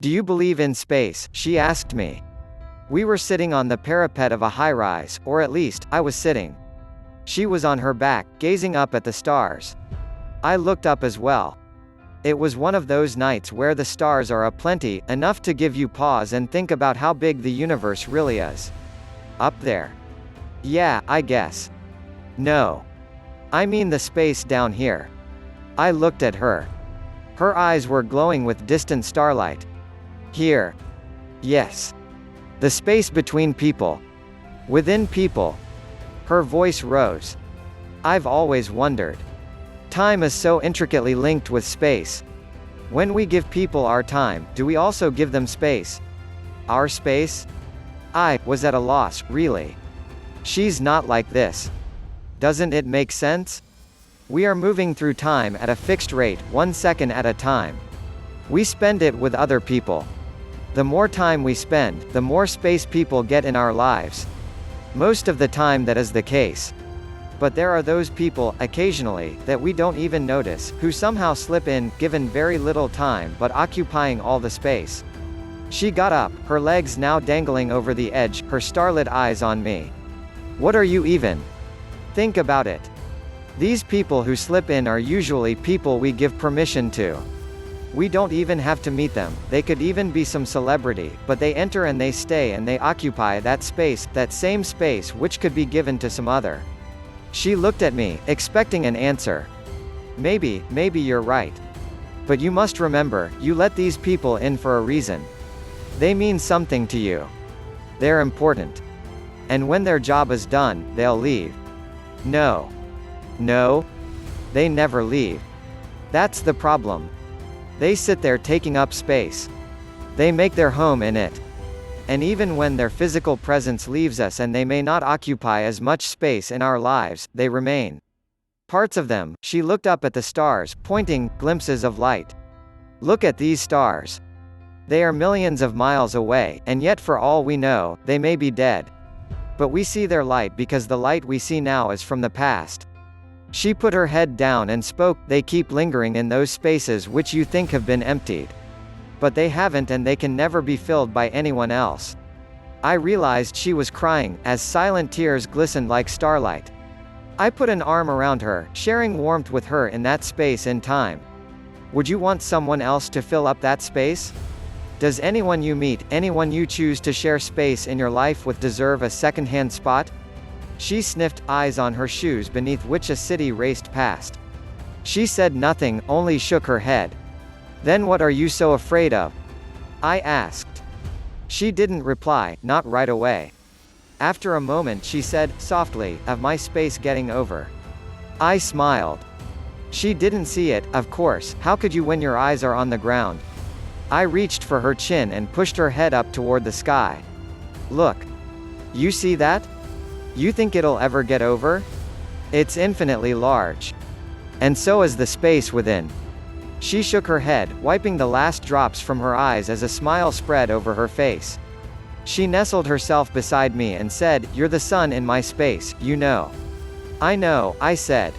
Do you believe in space? She asked me. We were sitting on the parapet of a high-rise, or at least, I was sitting. She was on her back, gazing up at the stars. I looked up as well. It was one of those nights where the stars are aplenty, enough to give you pause and think about how big the universe really is. Up there. Yeah, I guess. No. I mean the space down here. I looked at her. Her eyes were glowing with distant starlight. Here. Yes. The space between people. Within people. Her voice rose. I've always wondered. Time is so intricately linked with space. When we give people our time, do we also give them space? Our space? I was at a loss, really. She's not like this. Doesn't it make sense? We are moving through time at a fixed rate, 1 second at a time. We spend it with other people. The more time we spend, the more space people get in our lives. Most of the time that is the case. But there are those people, occasionally, that we don't even notice, who somehow slip in, given very little time but occupying all the space. She got up, her legs now dangling over the edge, her starlit eyes on me. What are you even? Think about it. These people who slip in are usually people we give permission to. We don't even have to meet them, they could even be some celebrity, but they enter and they stay and they occupy that space, that same space which could be given to some other. She looked at me, expecting an answer. Maybe you're right. But you must remember, you let these people in for a reason. They mean something to you. They're important. And when their job is done, they'll leave. No. They never leave. That's the problem. They sit there taking up space. They make their home in it. And even when their physical presence leaves us and they may not occupy as much space in our lives, they remain. Parts of them. She looked up at the stars, pointing, glimpses of light. Look at these stars. They are millions of miles away, and yet for all we know, they may be dead. But we see their light because the light we see now is from the past. She put her head down and spoke. They keep lingering in those spaces which you think have been emptied. But they haven't, and they can never be filled by anyone else. I realized she was crying, as silent tears glistened like starlight. I put an arm around her, sharing warmth with her in that space in time. Would you want someone else to fill up that space? Does anyone you meet, anyone you choose to share space in your life with deserve a second-hand spot? She sniffed, eyes on her shoes beneath which a city raced past. She said nothing, only shook her head. Then what are you so afraid of? I asked. She didn't reply, not right away. After a moment she said, softly, of my space getting over. I smiled. She didn't see it, of course, how could you when your eyes are on the ground? I reached for her chin and pushed her head up toward the sky. Look. You see that? You think it'll ever get over? It's infinitely large. And so is the space within. She shook her head, wiping the last drops from her eyes as a smile spread over her face. She nestled herself beside me and said, "You're the sun in my space, you know." "I know," I said.